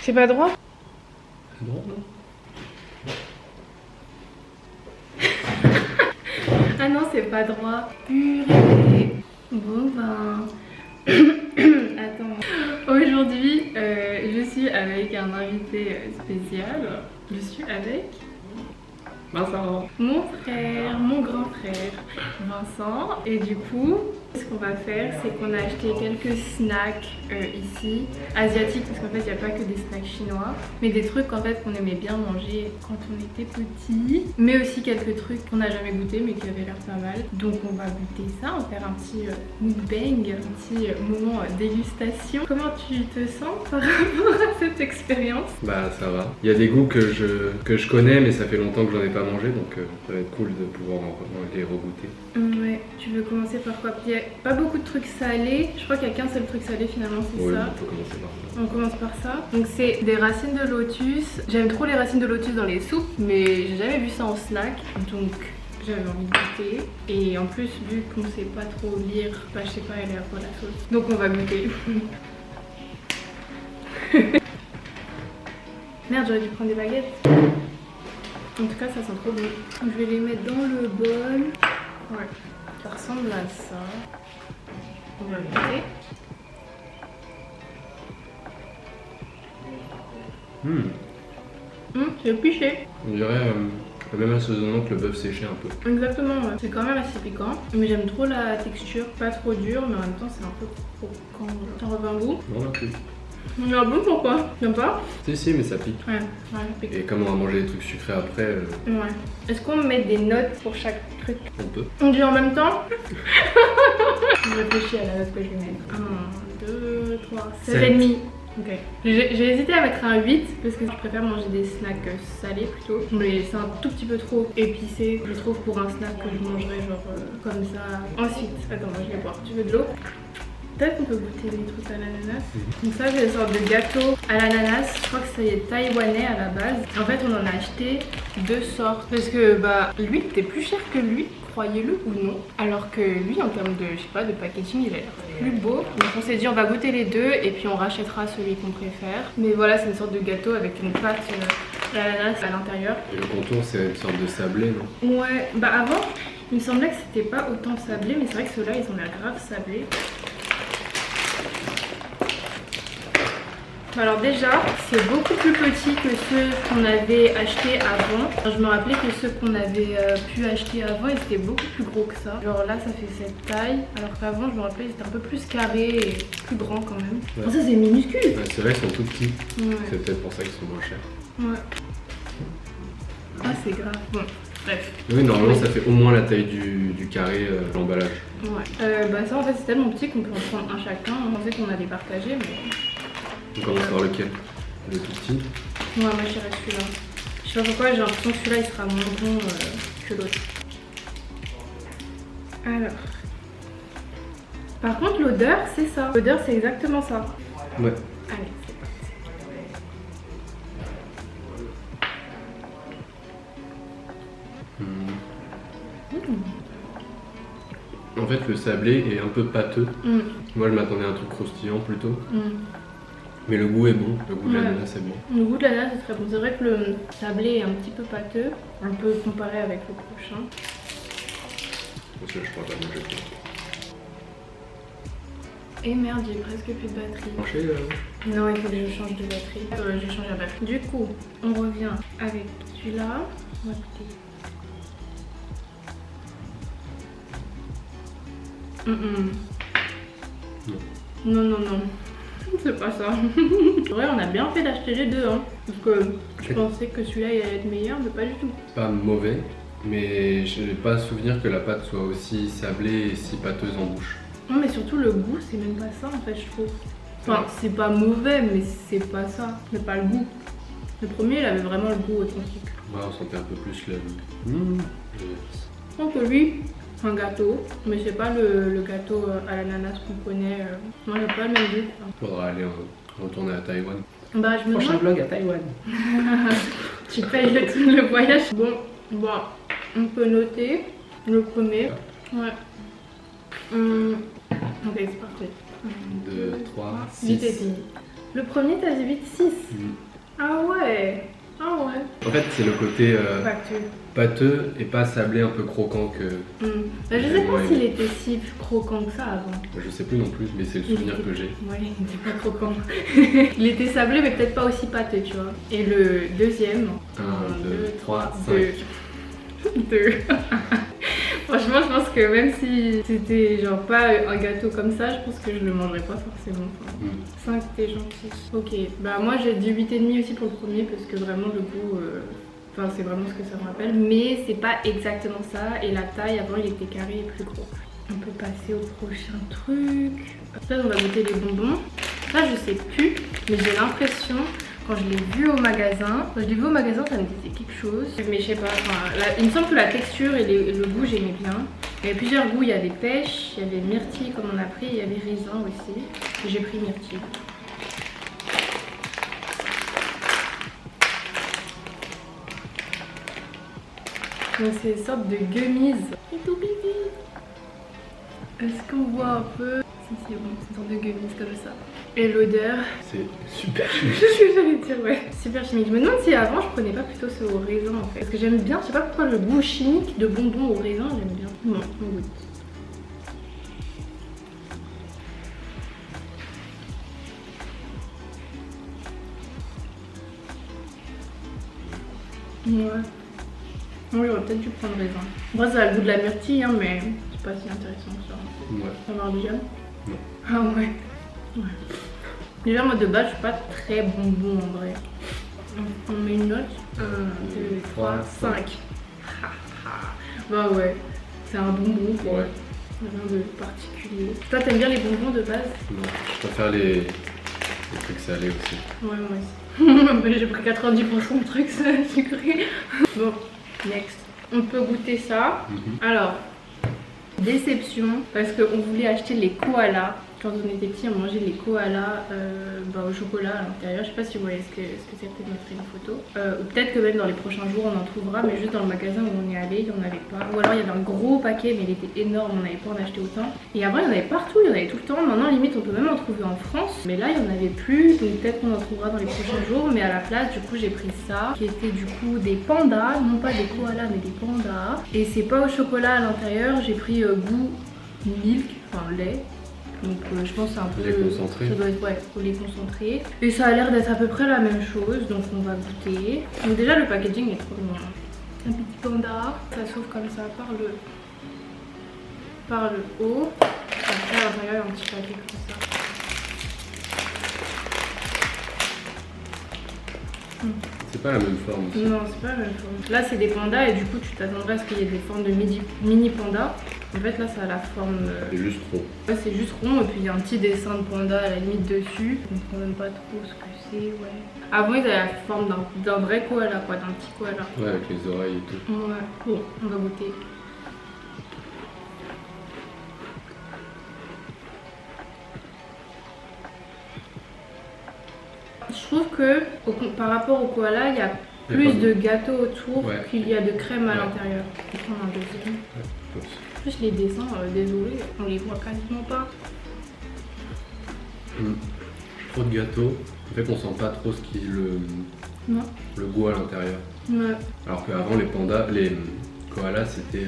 C'est pas droit? Non, non. Ah non, c'est pas droit. Purée. Bon ben... Attends. Aujourd'hui, je suis avec un invité spécial. Je suis avec... Vincent. Mon frère, mon grand frère, Vincent. Et du coup, ce qu'on va faire, c'est qu'on a acheté quelques snacks ici, asiatiques, parce qu'en fait, il n'y a pas que des snacks chinois, mais des trucs en fait qu'on aimait bien manger quand on était petit, mais aussi quelques trucs qu'on n'a jamais goûté, mais qui avaient l'air pas mal. Donc on va goûter ça, on va faire un petit mukbang, un petit moment dégustation. Comment tu te sens par rapport à cette expérience? Bah ça va. Il y a des goûts que je connais, mais ça fait longtemps que j'en ai pas mangé, donc ça va être cool de pouvoir les regoûter. Ouais, tu veux commencer par quoi? Il n'y a pas beaucoup de trucs salés, je crois qu'il n'y a qu'un seul truc salé finalement, c'est Oui, ça. on peut commencer par ça. On commence par ça. Donc c'est des racines de lotus. J'aime trop les racines de lotus dans les soupes, mais j'ai jamais vu ça en snack, donc j'avais envie de goûter. Et en plus, vu qu'on sait pas trop lire, bah je sais pas, elle est à quoi la sauce. Donc on va goûter. Merde, j'aurais dû prendre des baguettes. En tout cas, ça sent trop bon. Je vais les mettre dans le bol. Ouais, ça ressemble à ça. On va goûter. C'est piché. On dirait même assaisonnant que le bœuf séché un peu. Exactement, ouais. C'est quand même assez piquant. Mais j'aime trop la texture, pas trop dure, mais en même temps c'est un peu croquant. T'en revient un goût? Non, non plus. Ah bon, pourquoi? T'aimes pas? Si, mais ça pique. Ouais, ça pique. Et comme on va manger des trucs sucrés après, Ouais. Est-ce qu'on met des notes pour chaque truc? on peut. On dit en même temps? Je réfléchis à la note que je vais mettre. 1, 2, 3, 7,5. Ok. J'ai hésité à mettre un 8 parce que je préfère manger des snacks salés plutôt. Mais c'est un tout petit peu trop épicé, je trouve, pour un snack que je mangerais genre comme ça. Ensuite, attends, moi je vais boire. Tu veux de l'eau? Peut-être qu'on peut goûter des trucs à l'ananas. Donc ça, c'est une sorte de gâteau à l'ananas. Je crois que c'est taïwanais à la base. En fait, on en a acheté deux sortes. Parce que bah, lui, c'était plus cher que lui, croyez-le ou non. Alors que lui, en termes de, je sais pas, de packaging, il a l'air plus beau. Donc on s'est dit, on va goûter les deux et puis on rachètera celui qu'on préfère. Mais voilà, c'est une sorte de gâteau avec une pâte d'ananas à l'intérieur. Et le contour, c'est une sorte de sablé, non? Ouais, bah avant, il me semblait que c'était pas autant sablé, mais c'est vrai que ceux-là, ils ont l'air grave sablés. Alors déjà, c'est beaucoup plus petit que ceux qu'on avait achetés avant. Je me rappelais que ceux qu'on avait pu acheter avant, ils étaient beaucoup plus gros que ça. Genre là, ça fait cette taille, alors qu'avant, je me rappelais, ils étaient un peu plus carrés et plus grands quand même. Ouais. Oh, ça, c'est minuscule. Ouais, c'est vrai qu'ils sont tout petits. Ouais. C'est peut-être pour ça qu'ils sont moins chers. Ouais. Ah, c'est grave. Bon, bref. Oui, normalement, ça fait au moins la taille du carré de l'emballage. Ouais. Bah ça, en fait, c'est tellement petit qu'on peut en prendre un chacun. On pensait qu'on allait partager, mais... On commence par lequel? Le tout petit? Ouais, moi j'irais celui-là. Je sais pas pourquoi, j'ai l'impression que celui-là il sera moins bon que l'autre. Alors. Par contre, l'odeur, c'est ça. L'odeur, c'est exactement ça. Ouais. Allez, c'est parti. En fait, le sablé est un peu pâteux. Moi, je m'attendais à un truc croustillant plutôt. Mais le goût est bon, le goût de l'ananas est bon. Le goût de l'ananas est très bon. C'est vrai que le sablé est un petit peu pâteux, un peu comparé avec le prochain. Parce que je pourrais pas manger tout. Et merde, j'ai presque plus de batterie. Manger Non, il faut que je change de batterie. J'ai changé la batterie. Du coup, on revient avec celui-là. On va goûter. Non, non, non. C'est pas ça. Ouais, on a bien fait d'acheter les deux, hein. Parce que je pensais que celui-là il allait être meilleur, mais pas du tout. C'est pas mauvais, mais je n'ai pas souvenir que la pâte soit aussi sablée et si pâteuse en bouche. Non, mais surtout le goût, c'est même pas ça en fait, je trouve. Enfin, c'est pas mauvais, mais c'est pas ça. C'est pas le goût. Le premier, il avait vraiment le goût authentique. Ouais, on sentait un peu plus le... Je pense que lui, un gâteau, mais c'est pas le gâteau à l'ananas qu'on connaît. Moi, j'ai pas le même goût. Faudra aller retourner à Taïwan. Bah, je me Prochain demande... vlog à Taïwan. Tu payes le voyage. Bon, on peut noter le premier. Ouais. Ok, c'est parti. 2, 3, 8 et 6. demi. Le premier, t'as dit 8,6. Ah ouais. Ah ouais. En fait, c'est le côté Pâteux. pâteux et pas sablé, un peu croquant que. Bah, je sais pas s'il était si croquant que ça avant. Je sais plus non plus, mais c'est le souvenir que j'ai. Ouais, il était pas croquant. Il était sablé, mais peut-être pas aussi pâteux, tu vois. Et le deuxième. 1, 2, 3, 5. 2. Franchement, je pense que même si c'était genre pas un gâteau comme ça, je pense que je le mangerais pas forcément. 5, t'es gentil. Ok, bah moi j'ai dit 8,5 aussi pour le premier parce que vraiment le goût, enfin c'est vraiment ce que ça me rappelle. Mais c'est pas exactement ça et la taille avant il était carré et plus gros. On peut passer au prochain truc. Là on va goûter les bonbons. Ça je sais plus, mais j'ai l'impression... Quand je l'ai vu au magasin, ça me disait quelque chose. Mais je sais pas, il me semble que la texture et le goût j'aimais bien. Il y avait plusieurs goûts, il y avait pêche, il y avait myrtille comme on a pris, il y avait raisin aussi. J'ai pris myrtille. Donc c'est une sorte de gummies. C'est tout petit. Est-ce qu'on voit un peu? Si c'est bon, c'est une sorte de gummies comme ça. Et l'odeur, c'est super chimique. C'est ce que j'allais dire, ouais. Super chimique. Je me demande si avant je prenais pas plutôt ce au raisin en fait. Parce que j'aime bien, je sais pas pourquoi le goût chimique de bonbons au raisin, j'aime bien. Bon, on goûte. Ouais. Oui, j'aurais peut-être dû prendre raisin. Moi, ça a le goût de la myrtille, hein, mais c'est pas si intéressant que ça. Ouais. Ça marche bien? Non. Ah ouais. Ouais. Déjà, moi de base, je suis pas très bonbon en vrai. On met une note. 1, 2, 3, 5. Bah ouais, c'est un bonbon quoi. Ouais. Rien de particulier. Toi, t'aimes bien les bonbons de base? Non, je préfère les trucs salés aussi. Ouais, moi aussi. J'ai pris 90% de trucs sucrés. Bon, next. On peut goûter ça. Alors, déception, parce qu'on voulait acheter les koalas. Quand on était petit, on mangeait les koalas au chocolat à l'intérieur. Je sais pas si vous voyez ce que c'est, peut-être mettre une photo. Ou peut-être que même dans les prochains jours on en trouvera, mais juste dans le magasin où on est allé, il n'y en avait pas. Ou alors il y avait un gros paquet, mais il était énorme, on n'avait pas en acheter autant. Et avant il y en avait partout, il y en avait tout le temps. Maintenant limite on peut même en trouver en France, mais là il n'y en avait plus. Donc peut-être qu'on en trouvera dans les prochains jours. Mais à la place, du coup j'ai pris ça, qui était du coup des pandas, non pas des koalas mais des pandas. Et c'est pas au chocolat à l'intérieur, j'ai pris goût milk, enfin lait. Donc je pense que c'est un peu... Les concentrés. Ça doit être, ouais, faut les concentrer. Et ça a l'air d'être à peu près la même chose, donc on va goûter. Donc déjà le packaging est trop mignon. Un petit panda, ça s'ouvre comme ça par le haut. Après à l'intérieur il y a un petit paquet comme ça. C'est pas la même forme aussi. Non, c'est pas la même forme. Là c'est des pandas et du coup tu t'attendrais à ce qu'il y ait des formes de mini pandas. En fait là ça a la forme... C'est juste rond. Ouais, c'est juste rond et puis il y a un petit dessin de panda à la limite dessus. Je comprends même pas trop ce que c'est, ouais. Avant ils avaient la forme d'un vrai koala quoi, d'un petit koala. Ouais, avec les oreilles et tout. Ouais, bon, on va goûter. Je trouve que par rapport au koala, il y a plus de gâteaux autour qu'il y a de crème à l'intérieur. Je vais prendre un deuxième. En plus les dessins, désolé, on les voit quasiment pas. Trop de gâteaux. En fait on sent pas trop ce qui est le goût à l'intérieur. Ouais. Alors qu'avant les pandas, les koalas c'était...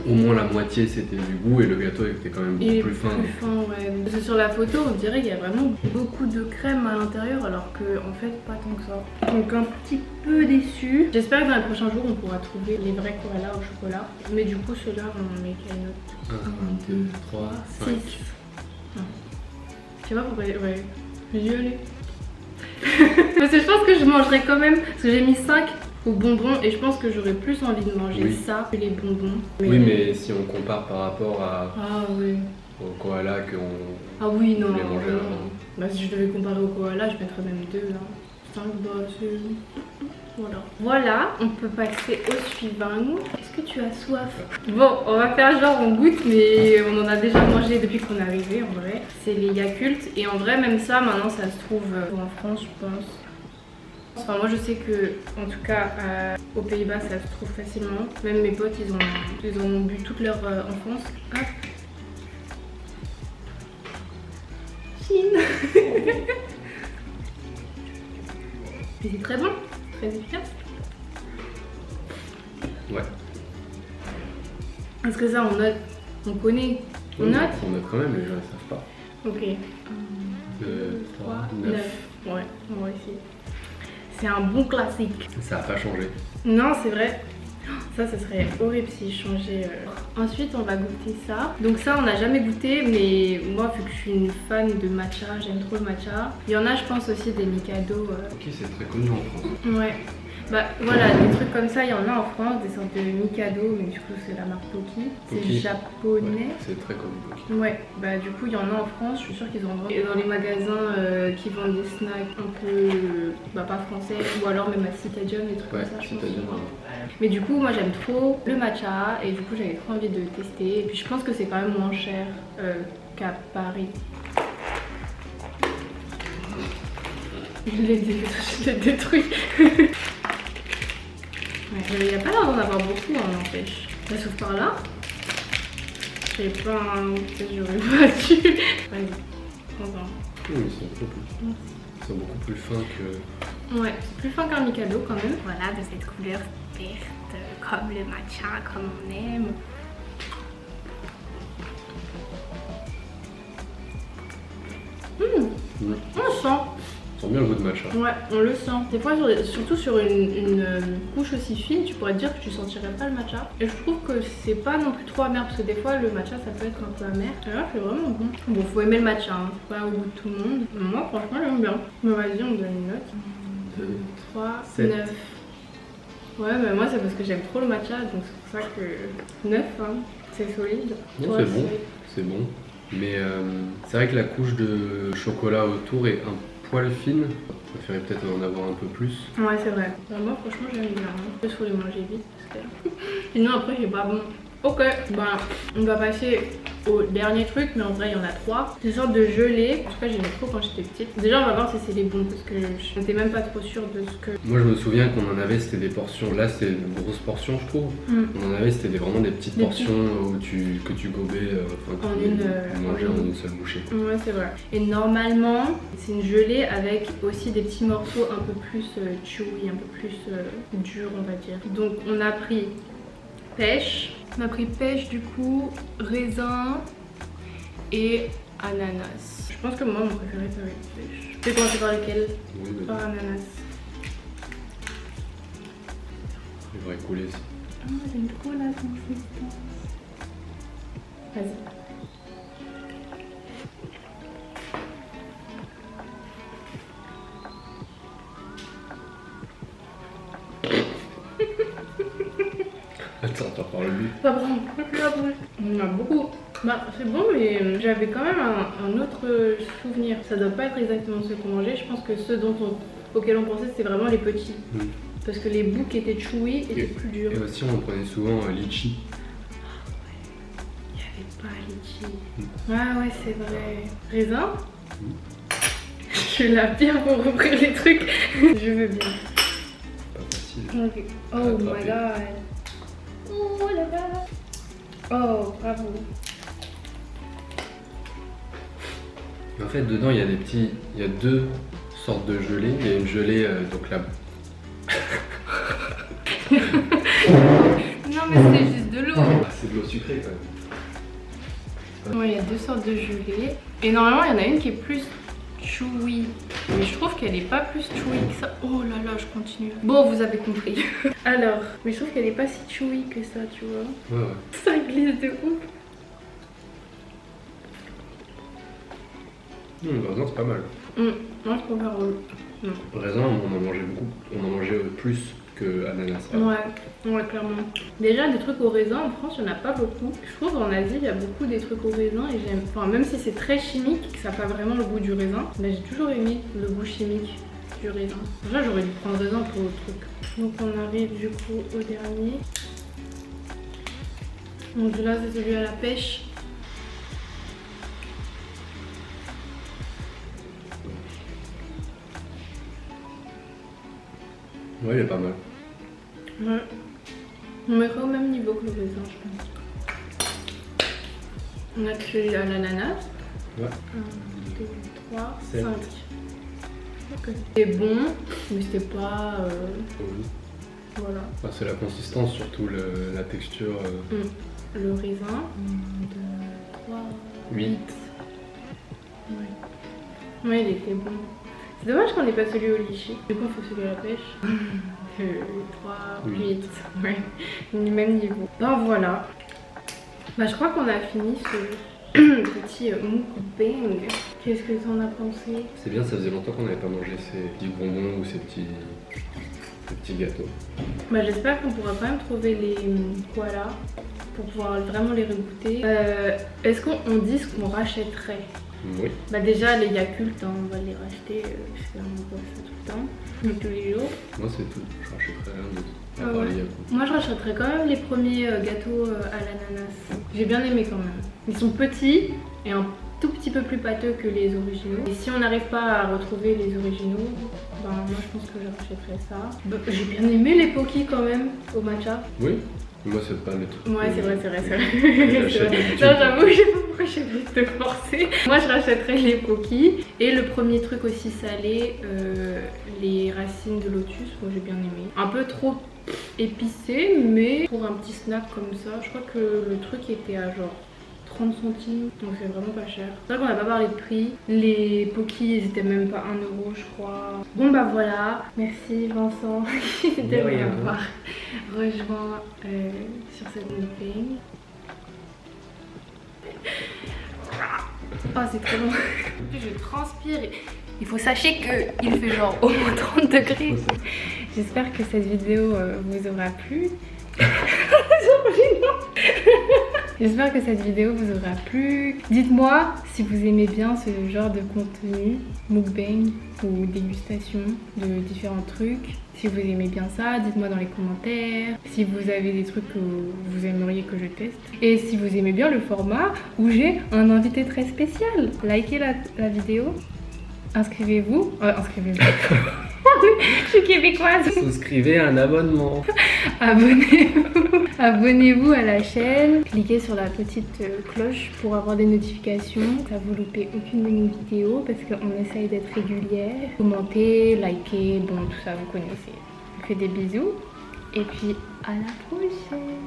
au moins la moitié c'était du goût et le gâteau était quand même beaucoup plus fin. Ouais. Parce que sur la photo on dirait qu'il y a vraiment beaucoup de crème à l'intérieur alors que en fait pas tant que ça. Donc un petit peu déçu. J'espère que dans les prochains jours on pourra trouver les vrais koalas au chocolat. Mais du coup ceux-là on met quelle note? 1, 2, 3, 5. Je sais pas pourquoi... Ouais. J'ai dû aller. Parce que je pense que je mangerai quand même. Parce que j'ai mis 5 aux bonbons et je pense que j'aurais plus envie de manger ça que les bonbons. Oui, mais si on compare par rapport à au koala qu'on voulait manger avant. Bah, si je devais comparer au koala, je mettrais même 2 là. 5, bah c'est... Voilà, on peut passer au suivant. Est-ce que tu as soif? Bon, on va faire genre on goûte, mais on en a déjà mangé depuis qu'on est arrivé en vrai. C'est les Yakult et en vrai même ça maintenant ça se trouve en France je pense. Enfin moi je sais que en tout cas aux Pays-Bas ça se trouve facilement. Même mes potes ils ont bu toute leur enfance. Hop. Chine. Et c'est très bon, très efficace. Ouais. Est-ce que ça on note? On connaît? On note? On note quand même, les gens ne savent pas. Ok. 1, 2, 3, 9. Ouais, on va essayer. C'est un bon classique. Ça n'a pas changé. Non, c'est vrai. Ça serait horrible si je changeais. Ensuite, on va goûter ça. Donc ça, on n'a jamais goûté, mais moi, vu que je suis une fan de matcha, j'aime trop le matcha. Il y en a, je pense, aussi des Mikado. Ok, c'est très connu en France. Ouais. Bah voilà, des trucs comme ça, il y en a en France, des sortes de Mikado, mais du coup, c'est la marque Pocky. C'est japonais. Ouais, c'est très connu, Pocky. Ouais, bah du coup, il y en a en France. Je suis sûre qu'ils en vendent. Et dans les magasins qui vendent des snacks un peu, pas français, ou alors même à Citadium, des trucs comme ça. Citadium. Mais du coup, moi j'aime trop le matcha et du coup, j'avais trop envie de tester. Et puis, je pense que c'est quand même moins cher qu'à Paris. Je l'ai détruit. Ouais, il n'y a pas l'air d'en avoir beaucoup, hein, n'empêche. Ça s'ouvre par là. J'ai pas un. J'aurais battu. Vas-y, prends-en. Oui, ils sont beaucoup plus fins que. Ouais, c'est plus fin qu'un Mikado quand même. Voilà, de cette couleur verte, comme le matcha, comme on aime. On sent. On sent bien le goût de matcha. Ouais, on le sent. Des fois, surtout sur une couche aussi fine, tu pourrais te dire que tu sentirais pas le matcha. Et je trouve que c'est pas non plus trop amer parce que des fois, le matcha ça peut être un peu amer. Et là, c'est vraiment bon. Bon, faut aimer le matcha, hein. C'est pas au goût de tout le monde. Moi, franchement, j'aime bien. Mais vas-y, on donne une note. 1, 2, 3, 7. 9. Ouais, mais moi, c'est parce que j'aime trop le matcha, donc c'est pour ça que 9, hein. C'est solide. Non, c'est bon. C'est bon. Mais c'est vrai que la couche de chocolat autour est un poil fine. Je préférais peut-être en avoir un peu plus. Ouais, c'est vrai. Moi, franchement, j'aime bien. Il faut les manger vite. Parce que... Sinon, après, c'est pas bon. Ok, bah, on va passer au dernier truc, mais en vrai, il y en a 3. C'est une sorte de gelée. En tout cas, j'aimais trop quand j'étais petite. Déjà, on va voir si c'est les bons parce que je n'étais même pas trop sûre de ce que. Moi, je me souviens qu'on en avait, c'était des portions. Là, c'était une grosse portion, je trouve. On en avait, c'était vraiment des petites portions que tu gobais, enfin, tu mangeais en une seule bouchée. Ouais, c'est vrai. Et normalement, c'est une gelée avec aussi des petits morceaux un peu plus chewy, un peu plus durs, on va dire. Donc, on a pris pêche. On a pris pêche du coup, raisin et ananas. Je pense que moi mon préféré ça va être pêche. Tu veux commencer par lequel? Oui, mais par ananas. il devrait couler ça. Ah, j'aime trop la consistance. Vas-y. Attends, t'en parles lui. Ça prend plus la bouche. On a beaucoup. Bah, c'est bon, mais j'avais quand même un autre souvenir. Ça doit pas être exactement ce qu'on mangeait. Je pense que ceux auxquels on pensait, c'était vraiment les petits. Parce que les bouts qui étaient chewy étaient plus durs. Et aussi, on prenait souvent litchi. Il n'y avait pas litchi. Ah ouais, c'est vrai. Raisin. Je suis la pire pour ouvrir les trucs. Je veux bien. Pas facile. Okay. Oh my god. Oh là là. Oh, bravo. En fait, dedans, il y a il y a deux sortes de gelées. Il y a une gelée, donc là. Non, mais c'est juste de l'eau. C'est de l'eau sucrée quand même. Ouais, il y a deux sortes de gelées. Et normalement, il y en a une qui est plus chewy. Mais je trouve qu'elle est pas plus chewy que ça. Oh là là, je continue. Bon, vous avez compris. Alors, mais je trouve qu'elle est pas si chewy que ça, tu vois. Ouais. Ça glisse de ouf. Le raisin, c'est pas mal. Moi, je préfère Le raisin, on en mangeait beaucoup. On en mangeait plus que ananas. Ouais, clairement. Déjà, des trucs au raisin, en France, il n'y en a pas beaucoup. Je trouve en Asie, il y a beaucoup des trucs au raisin et j'aime. Enfin, même si c'est très chimique, que ça n'a pas vraiment le goût du raisin, mais j'ai toujours aimé le goût chimique du raisin. Déjà, j'aurais dû prendre raisin pour le truc. Donc, on arrive du coup au dernier. Donc, là, c'est celui à la pêche. Ouais, il est pas mal. Ouais. On mettra au même niveau que le raisin, je pense. On a celui à l'ananas. Ouais. 1, 2, 3, 7. 5. C'était bon, mais c'était pas... Oui. Voilà. Ah, c'est la consistance, surtout la texture. Le raisin. 2, 3, 8. Ouais. Ouais, il était bon. C'est dommage qu'on n'ait pas celui au lychée. Du coup, il faut celui à la pêche. 2, 3, 8. Ouais, du même niveau. Ben voilà. Bah, je crois qu'on a fini ce petit mukbang. Qu'est-ce que t'en as pensé? C'est bien, ça faisait longtemps qu'on n'avait pas mangé ces petits bonbons ou ces petits gâteaux. Bah, j'espère qu'on pourra quand même trouver les koalas pour pouvoir vraiment les regoûter. Est-ce qu'on dit ce qu'on rachèterait? Oui. Bah déjà les Yakult, hein, on va les racheter parce qu'on voit ça tout le temps, tous les jours. Moi c'est tout, je rachèterais rien d'autre. Moi je rachèterais quand même les premiers gâteaux à l'ananas. J'ai bien aimé quand même. Ils sont petits et un tout petit peu plus pâteux que les originaux. Et si on n'arrive pas à retrouver les originaux, ben moi je pense que je rachèterais ça. J'ai bien aimé les Pocky quand même au matcha. Oui. Moi c'est pas le truc. Ouais c'est vrai. Non j'avoue, je sais pas pourquoi j'ai voulu te forcer. Moi je rachèterais les Pocky. Et le premier truc aussi salé, les racines de lotus, moi j'ai bien aimé. Un peu trop épicé, mais pour un petit snack comme ça, je crois que le truc était à genre 30 centimes, donc c'est vraiment pas cher. C'est vrai qu'on n'a pas parlé de prix. Les Pocky, ils étaient même pas 1 euro, je crois. Bon bah voilà, merci Vincent de m'avoir rejoint sur cette mukbang. Oh c'est trop bon. Je transpire. Il faut sachez qu'il fait genre au moins 30 degrés. J'espère que cette vidéo vous aura plu. J'espère que cette vidéo vous aura plu. Dites-moi si vous aimez bien ce genre de contenu, mukbang ou dégustation de différents trucs. Si vous aimez bien ça, dites-moi dans les commentaires. Si vous avez des trucs que vous aimeriez que je teste. Et si vous aimez bien le format où j'ai un invité très spécial. Likez la vidéo. Inscrivez-vous. Inscrivez-vous. Je suis québécoise. Souscrivez à un abonnement. Abonnez-vous à la chaîne. Cliquez sur la petite cloche pour avoir des notifications. Ça vous loupez aucune de nos vidéos parce qu'on essaye d'être régulière. Commentez, likez, bon tout ça vous connaissez. Je vous fais des bisous et puis à la prochaine.